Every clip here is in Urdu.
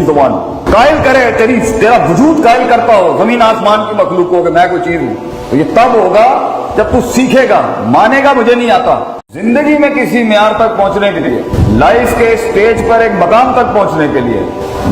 زبان قائل کرے تیرا وجود قائل کرتا ہو زمین آسمان کی مخلوق کو کہ میں کوئی چیز ہوں، تو یہ تب ہوگا جب تو سیکھے گا، مانے گا مجھے نہیں آتا۔ زندگی میں کسی معیار تک پہنچنے کے لیے، لائف کے سٹیج پر ایک مقام تک پہنچنے کے لیے،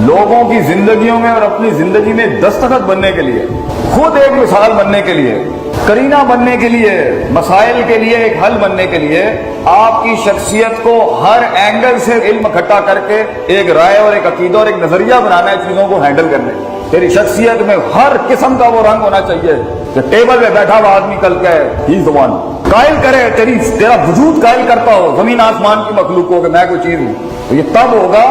لوگوں کی زندگیوں میں اور اپنی زندگی میں دستخط بننے کے لیے، خود ایک مثال بننے کے لیے، کرینہ بننے کے لیے، مسائل کے لیے ایک حل بننے کے لیے، آپ کی شخصیت کو ہر اینگل سے علم اکٹھا کر کے ایک رائے اور ایک عقیدہ اور ایک نظریہ بنانا ہے چیزوں کو ہینڈل کرنے۔ تیری شخصیت میں ہر قسم کا وہ رنگ ہونا چاہیے کہ ٹیبل پہ بیٹھا ہوا آدمی کل کے ہی زبان قائل کرے تیرا وجود قائل کرتا ہو زمین آسمان کی مخلوق کو کہ میں کوئی چیز ہوں، تو یہ تب ہوگا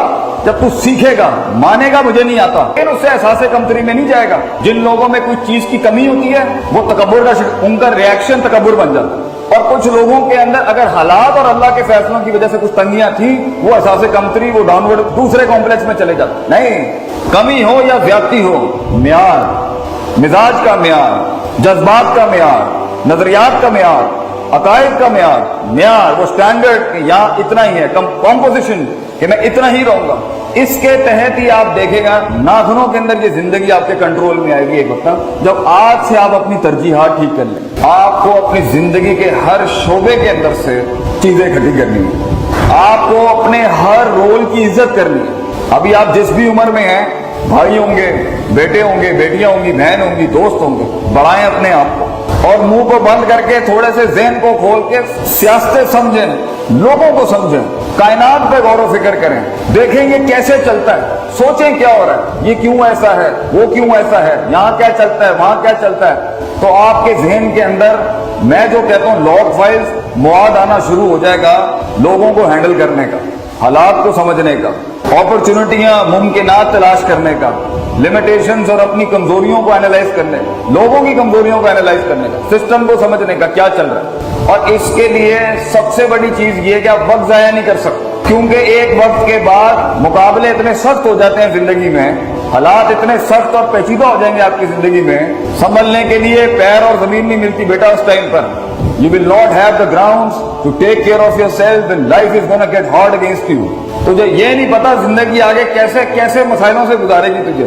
جب تو سیکھے گا، مانے گا مجھے نہیں آتا، لیکن اس سے احساس کمتری میں نہیں جائے گا۔ جن لوگوں میں کوئی چیز کی کمی ہوتی ہے وہ تکبر کا ان کا ریاکشن تکبر بن جاتا ہے، اور کچھ لوگوں کے اندر اگر حالات اور اللہ کے فیصلوں کی وجہ سے کچھ تنگیاں تھیں وہ احساس کمتری، وہ ڈاؤن ورڈ دوسرے کمپلیکس میں چلے جاتے۔ نہیں، کمی ہو یا زیادتی ہو، معیار، مزاج کا معیار، جذبات کا معیار، نظریات کا معیار، عقائد کا معیار، وہ سٹینڈرڈ یہاں اتنا ہی ہے، کمپوزیشن کہ میں اتنا ہی رہوں گا، اس کے تحت ہی آپ دیکھیں گا ناخنوں کے اندر یہ زندگی آپ کے کنٹرول میں آئے گی ایک وقت جب آج سے آپ اپنی ترجیحات ٹھیک کر لیں۔ آپ کو اپنی زندگی کے ہر شعبے کے اندر سے چیزیں اکٹھی کرنی ہیں، آپ کو اپنے ہر رول کی عزت کرنی ہے۔ ابھی آپ جس بھی عمر میں ہیں، بھائی ہوں گے، بیٹے ہوں گے، بیٹیاں ہوں گی، بہن ہوں گی، دوست ہوں گے، بڑھائیں اپنے آپ کو اور منہ کو بند کر کے تھوڑے سے ذہن کو کھول کے سیاستیں سمجھیں، لوگوں کو سمجھیں، کائنات پہ غور و فکر کریں، دیکھیں گے کیسے چلتا ہے، سوچیں کیا ہو رہا ہے، یہ کیوں ایسا ہے، وہ کیوں ایسا ہے، یہاں کیا چلتا ہے، وہاں کیا چلتا ہے، تو آپ کے ذہن کے اندر میں جو کہتا ہوں لاگ فائلز مواد آنا شروع ہو جائے گا، لوگوں کو ہینڈل کرنے کا، حالات کو سمجھنے کا، اپرچونٹیاں، ممکنات تلاش کرنے کا، لمیٹیشنز اور اپنی کمزوریوں کو اینالائز کرنے کا، لوگوں کی کمزوریوں کو اینالائز کرنے کا، سسٹم کو سمجھنے کا کیا چل رہا ہے۔ اور اس کے لیے سب سے بڑی چیز یہ کہ آپ وقت ضائع نہیں کر سکتے، کیونکہ ایک وقت کے بعد مقابلے اتنے سخت ہو جاتے ہیں زندگی میں، حالات اتنے سخت اور پیچیدہ ہو جائیں گے آپ کی زندگی میں، سنبھلنے کے لیے پیر اور زمین نہیں ملتی بیٹا اس ٹائم پر۔ You will not have the grounds to take care of yourself when life is gonna get hard against you۔ تجھے یہ نہیں پتا زندگی آگے کیسے کیسے مسائلوں سے گزارے گی تجھے۔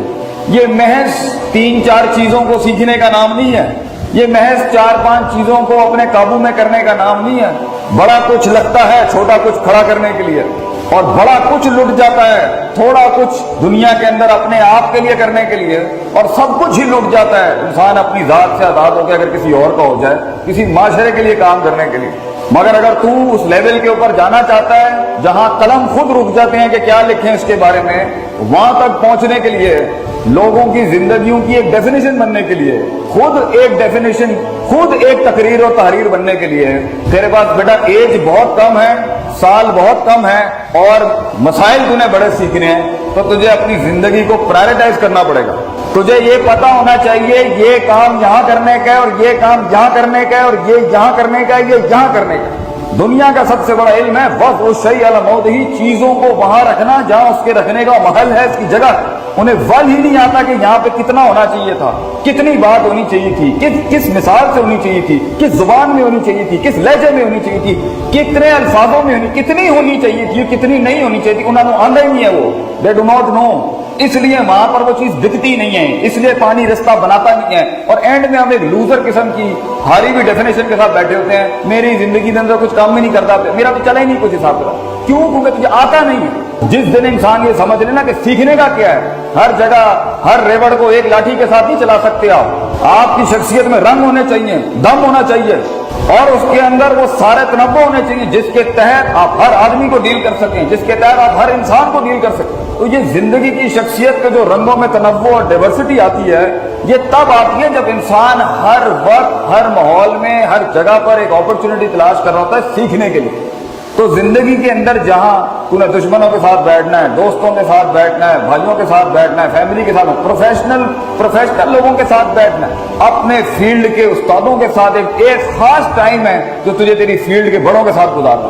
یہ محض 3-4 چیزوں کو سیکھنے کا نام نہیں ہے، یہ محض 4-5 چیزوں کو اپنے قابو میں کرنے کا نام نہیں ہے۔ بڑا کچھ لگتا ہے چھوٹا کچھ کھڑا کرنے کے لیے، اور بڑا کچھ لٹ جاتا ہے تھوڑا کچھ دنیا کے اندر اپنے آپ کے لیے کرنے کے لیے، اور سب کچھ ہی لٹ جاتا ہے انسان اپنی ذات سے آزاد ہو کے اگر کسی اور کا ہو جائے، کسی معاشرے کے لیے کام کرنے کے لیے۔ مگر اگر تو اس لیول کے اوپر جانا چاہتا ہے جہاں قلم خود رک جاتے ہیں کہ کیا لکھیں اس کے بارے میں، وہاں تک پہنچنے کے لیے لوگوں کی زندگیوں کی ایک ڈیفینیشن بننے کے لیے، خود ایک ڈیفینیشن، خود ایک تقریر اور تحریر بننے کے لیے تیرے پاس بیٹا ایج بہت کم ہے، سال بہت کم ہے، اور مسائل تُو نے بڑے سیکھنے ہیں، تو تجھے اپنی زندگی کو پرائرٹائز کرنا پڑے گا۔ تجھے یہ پتا ہونا چاہیے یہ کام یہاں کرنے کا ہے، اور یہ کام یہاں کرنے کا ہے، اور یہ یہاں کرنے کا ہے، یہ یہاں کرنے کا ہے۔ دنیا کا سب سے بڑا علم ہے وقف الشیء علی موضعہ، چیزوں کو وہاں رکھنا جہاں اس کے رکھنے کا محل ہے، اس کی جگہ۔ انہیں ول ہی نہیں آتا کہ یہاں پہ کتنا ہونا چاہیے تھا، کتنی بات ہونی چاہیے تھی، کس مثال سے ہونی چاہیے تھی، کس زبان میں ہونی چاہیے تھی، کس لہجے میں ہونی چاہیے تھی، کتنے الفاظوں میں کتنی ہونی چاہیے تھی، کتنی نہیں ہونی چاہیے تھی، انہوں نے آندھا ہی نہیں ہے وہ، they do not know۔ اس لیے وہاں پر وہ چیز دکھتی نہیں ہے، اس لیے پانی رستہ بناتا نہیں ہے، اور اینڈ میں ہم ایک لوزر قسم کی ہاری بھی ڈیفینیشن کے ساتھ بیٹھے ہوتے ہیں، میری زندگی کے اندر کچھ کام ہی نہیں کرتا، میرا تو چلا ہی نہیں کچھ حساب سے۔ کیوں؟ کیونکہ تجھے آتا نہیں ہے۔ جس دن انسان یہ سمجھ لینا کہ سیکھنے کا کیا ہے، ہر جگہ ہر ریوڑ کو ایک لاٹھی کے ساتھ نہیں چلا سکتے آپ کی شخصیت میں رنگ ہونے چاہیے، دم ہونا چاہیے، اور اس کے اندر وہ سارے تنوع ہونے چاہیے جس کے تحت آپ ہر آدمی کو ڈیل کر سکیں، جس کے تحت آپ ہر انسان کو ڈیل کر سکیں۔ تو یہ زندگی کی شخصیت کے جو رنگوں میں تنوع اور ڈائیورسٹی آتی ہے، یہ تب آتی ہے جب انسان ہر وقت ہر ماحول میں ہر جگہ پر ایک اپرچونٹی تلاش کر رہا ہوتا ہے سیکھنے کے لیے۔ تو زندگی کے اندر جہاں تو نے دشمنوں کے ساتھ بیٹھنا ہے، دوستوں کے ساتھ بیٹھنا ہے، بھائیوں کے ساتھ بیٹھنا ہے، فیملی کے ساتھ، پروفیشنل لوگوں کے ساتھ بیٹھنا ہے، اپنے فیلڈ کے استادوں کے ساتھ ایک خاص ٹائم ہے جو تجھے تیری فیلڈ کے بڑوں کے ساتھ گزارنا ہے۔